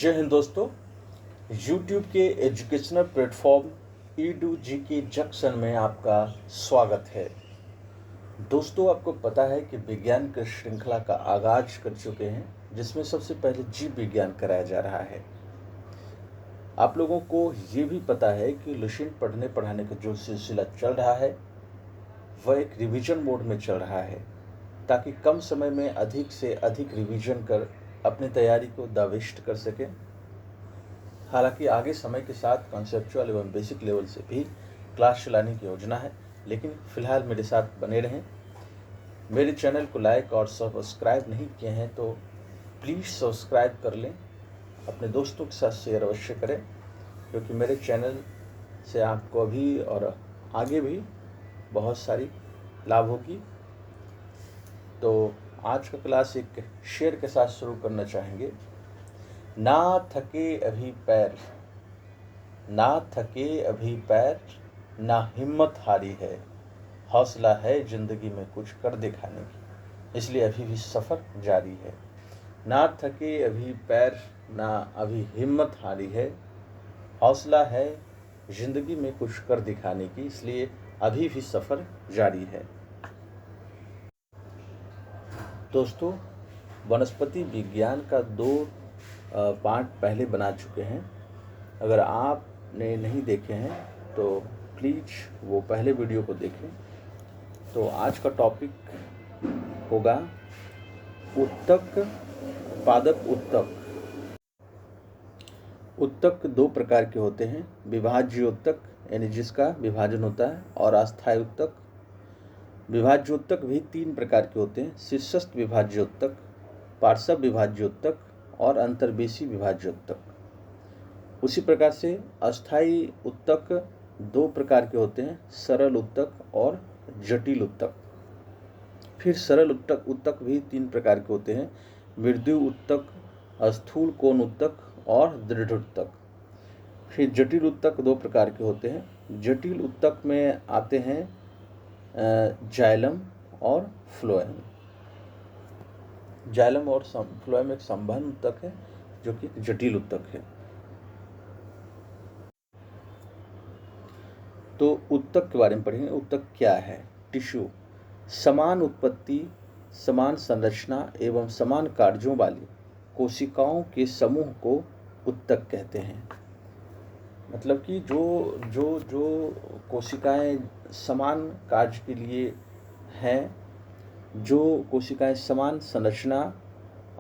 जय हिंद दोस्तों। YouTube के एजुकेशनल प्लेटफॉर्म EduG जंक्शन में आपका स्वागत है। दोस्तों, आपको पता है कि विज्ञान की श्रृंखला का आगाज कर चुके हैं, जिसमें सबसे पहले जीव विज्ञान कराया जा रहा है। आप लोगों को ये भी पता है कि लेसन पढ़ने पढ़ाने का जो सिलसिला चल रहा है वह एक रिवीजन मोड में चल रहा है, ताकि कम समय में अधिक से अधिक रिवीजन कर अपनी तैयारी को दावेस्ट कर सकें। हालांकि आगे समय के साथ कॉन्सेप्चुअल एवं बेसिक लेवल से भी क्लास चलाने की योजना है, लेकिन फ़िलहाल मेरे साथ बने रहें। मेरे चैनल को लाइक और सब्सक्राइब नहीं किए हैं तो प्लीज़ सब्सक्राइब कर लें। अपने दोस्तों के साथ शेयर अवश्य करें, क्योंकि मेरे चैनल से आपको अभी और आगे भी बहुत सारी लाभ होगी। तो आज का क्लास एक शेर के साथ शुरू करना चाहेंगे। ना थके अभी पैर, ना थके अभी पैर, ना हिम्मत हारी है, हौसला है ज़िंदगी में कुछ कर दिखाने की, इसलिए अभी भी सफ़र जारी है। ना थके अभी पैर, ना अभी हिम्मत हारी है, हौसला है ज़िंदगी में कुछ कर दिखाने की, इसलिए अभी भी सफ़र जारी है। दोस्तों, वनस्पति विज्ञान का 2 पार्ट पहले बना चुके हैं। अगर आपने नहीं देखे हैं तो प्लीज़ वो पहले वीडियो को देखें। तो आज का टॉपिक होगा उत्तक, पादप उत्तक। उत्तक 2 प्रकार के होते हैं, विभाज्य उत्तक यानी जिसका विभाजन होता है, और अस्थायी उत्तक। विभाज्योत्तक भी 3 प्रकार के होते हैं, शीर्षस्थ विभाज्योत्तक, पार्श्व विभाज्योत्तक और अंतर्वेशी विभाज्योत्तक। उसी प्रकार से अस्थायी उत्तक 2 प्रकार के होते हैं, सरल उत्तक और जटिल उत्तक। फिर सरल उत्तक भी 3 प्रकार के होते हैं, मृदु उत्तक, स्थूल कोण उत्तक और दृढ़ उत्तक। फिर जटिल उत्तक 2 प्रकार के होते हैं। जटिल उत्तक में आते हैं जाइलम और फ्लोएम। जाइलम और फ्लोएम एक संवहन उत्तक है, जो कि जटिल उत्तक है। तो उत्तक के बारे में पढ़ेंगे। उत्तक क्या है? टिश्यू समान उत्पत्ति, समान संरचना एवं समान कार्यों वाली कोशिकाओं के समूह को उत्तक कहते हैं। मतलब कि जो कोशिकाएं समान कार्य के लिए हैं, जो कोशिकाएं समान संरचना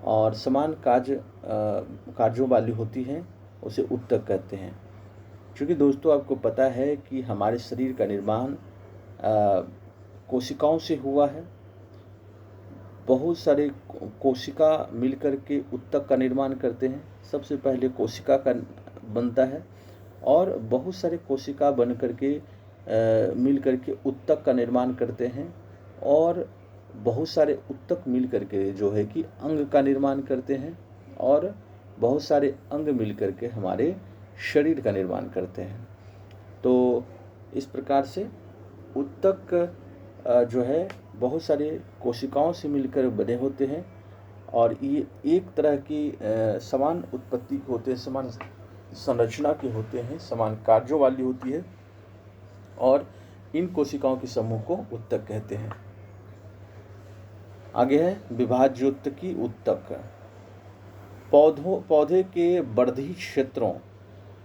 और समान कार्यों वाली होती हैं, उसे उत्तक कहते हैं। क्योंकि दोस्तों, आपको पता है कि हमारे शरीर का निर्माण कोशिकाओं से हुआ है। बहुत सारे कोशिका मिलकर के उत्तक का निर्माण करते हैं। सबसे पहले कोशिका का बनता है और बहुत सारे कोशिका बन करके मिल करके उत्तक का निर्माण करते हैं, और बहुत सारे उत्तक मिल करके जो है कि अंग का निर्माण करते हैं, और बहुत सारे अंग मिल करके हमारे शरीर का निर्माण करते हैं। तो इस प्रकार से उत्तक जो है बहुत सारे कोशिकाओं से मिलकर बने होते हैं, और ये एक तरह की समान उत्पत्ति के होते हैं, समान संरचना के होते हैं, समान कार्यों वाली होती है, और इन कोशिकाओं के समूह को उत्तक कहते हैं। आगे है विभाज्योत्तकी उत्तक। पौधे के वर्धी क्षेत्रों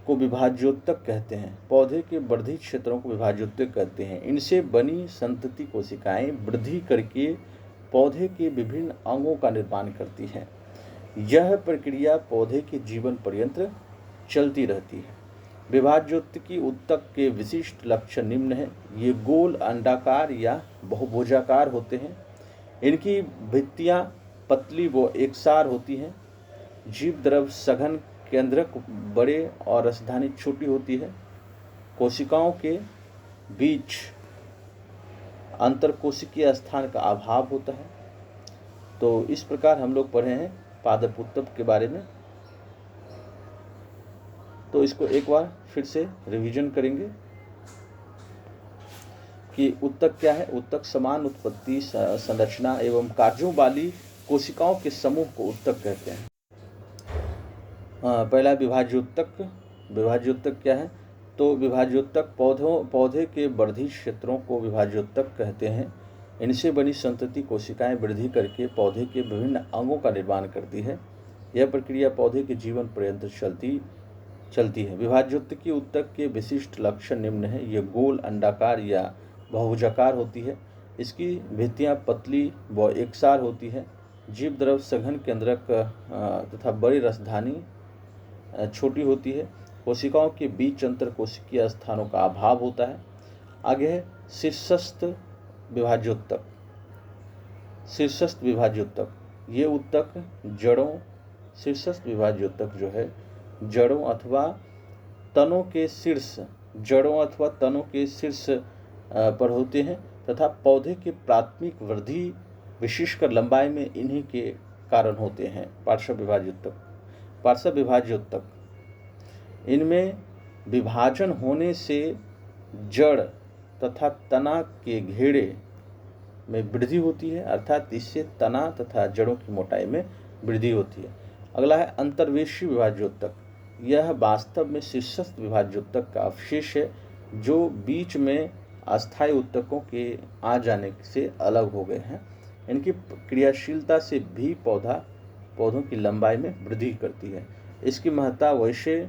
को विभाज्योत्तक कहते हैं। पौधे के वर्धी क्षेत्रों को विभाज्योत्तक कहते हैं। इनसे बनी संतति कोशिकाएं वृद्धि करके पौधे के विभिन्न अंगों का निर्माण करती हैं। यह प्रक्रिया पौधे के जीवन पर्यंत चलती रहती है। विभाज्योत्तकी उत्तक के विशिष्ट लक्षण निम्न हैं। ये गोल, अंडाकार या बहुभुजाकार होते हैं। इनकी भित्तियां पतली व एकसार होती हैं। जीव द्रव सघन, केंद्रक बड़े और रसधानी छोटी होती है। कोशिकाओं के बीच अंतरकोशिकीय स्थान का अभाव होता है। तो इस प्रकार हम लोग पढ़े हैं पादप उत्तक के बारे में। तो इसको एक बार फिर से रिवीजन करेंगे कि उत्तक क्या है। उत्तक समान उत्पत्ति, संरचना एवं कार्यों वाली कोशिकाओं के समूह को उत्तक कहते हैं। पहला विभाज्योतक। विभाज्योतक क्या है? तो विभाज्योतक पौधे के वर्धी क्षेत्रों को विभाज्योतक कहते हैं। इनसे बनी संतति कोशिकाएं वृद्धि करके पौधे के विभिन्न अंगों का निर्माण करती है। यह प्रक्रिया पौधे के जीवन पर्यंत चलती है। विभाज्योतकी उत्तक के विशिष्ट लक्षण निम्न है। ये गोल, अंडाकार या बहुभुजाकार होती है। इसकी भित्तियां पतली व एकसार होती है। जीव द्रव सघन केंद्रक तथा बड़ी रसधानी छोटी होती है। कोशिकाओं के बीच अंतर कोशिकीय स्थानों का अभाव होता है। आगे है शीर्षस्थ विभाज्योतक। शीर्षस्थ विभाज्योतक ये उत्तक जड़ों शीर्षस्थ विभाज्योतक जो है जड़ों अथवा तनों के शीर्ष पर होते हैं तथा पौधे के प्राथमिक वृद्धि विशेषकर लंबाई में इन्हीं के कारण होते हैं। पार्श्व विभाज्योतक इनमें विभाजन होने से जड़ तथा तना के घेरे में वृद्धि होती है, अर्थात इससे तना तथा जड़ों की मोटाई में वृद्धि होती है। अगला है अंतर्वेशी विभाज्योतक। यह वास्तव में शीर्षस्थ विभाज्योतक का अवशेष है जो बीच में अस्थायी उत्तकों के आ जाने से अलग हो गए हैं। इनकी क्रियाशीलता से भी पौधों की लंबाई में वृद्धि करती है। इसकी महत्ता वैसे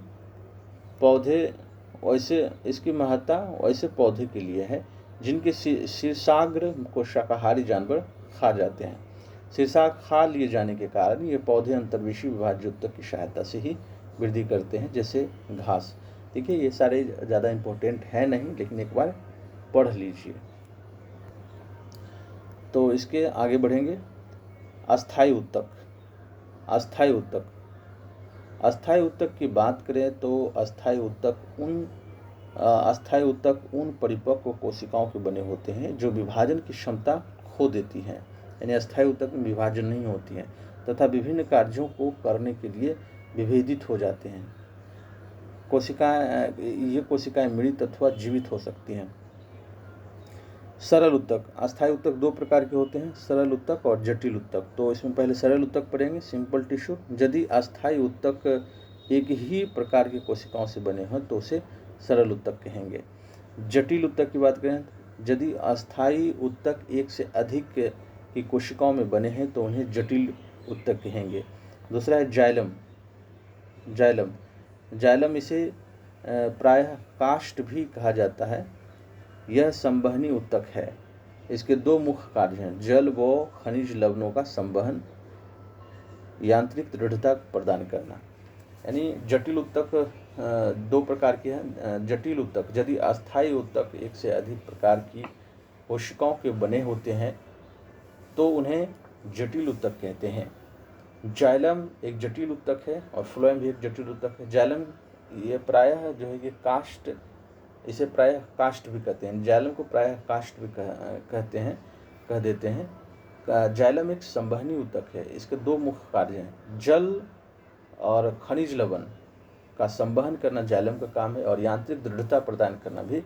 पौधे के लिए है जिनके शीर्षाग्र को शाकाहारी जानवर खा जाते हैं। शीर्षाग्र खा लिए जाने के कारण ये पौधे अंतर्वेशी विभाज्योतक की सहायता से ही वृद्धि करते हैं, जैसे घास। देखिए ये सारे ज़्यादा इम्पोर्टेंट है नहीं, लेकिन एक बार पढ़ लीजिए। तो इसके आगे बढ़ेंगे। अस्थायी उत्तक की बात करें तो अस्थायी उत्तक उन परिपक्व कोशिकाओं के बने होते हैं जो विभाजन की क्षमता खो देती हैं, यानी अस्थायी उत्तक में विभाजन नहीं होती हैं तथा विभिन्न कार्यों को करने के लिए विभेदित हो जाते हैं। ये कोशिकाएं मृत अथवा जीवित हो सकती हैं। सरल उत्तक। अस्थायी उत्तक दो प्रकार के होते हैं, सरल उत्तक और जटिल उत्तक। तो इसमें पहले सरल उत्तक पढ़ेंगे, सिंपल टिश्यू। यदि अस्थायी उत्तक एक ही प्रकार की कोशिकाओं से बने हों तो उसे सरल उत्तक कहेंगे। जटिल उत्तक की बात करें, यदि अस्थायी उत्तक एक से अधिक की कोशिकाओं में बने हैं तो उन्हें जटिल उत्तक कहेंगे। दूसरा है जाइलम इसे प्रायः काष्ठ भी कहा जाता है। यह संवहनी उत्तक है। इसके दो मुख्य कार्य हैं, जल व खनिज लवणों का संवहन, यांत्रिक दृढ़ता प्रदान करना। यानी जटिल उत्तक दो प्रकार के हैं। जटिल उत्तक यदि अस्थायी उत्तक एक से अधिक प्रकार की कोशिकाओं के बने होते हैं तो उन्हें जटिल उत्तक कहते हैं। जाइलम एक जटिल उत्तक है और फ्लोएम भी एक जटिल उत्तक है। जाइलम ये प्रायः जो है ये काष्ठ, इसे प्रायः काष्ठ भी कहते हैं। जाइलम को प्रायः काष्ठ भी कह देते हैं। जाइलम एक संवहनी उत्तक है। इसके दो मुख्य कार्य हैं, जल और खनिज लवण का संवहन करना जाइलम का काम है और यांत्रिक दृढ़ता प्रदान करना भी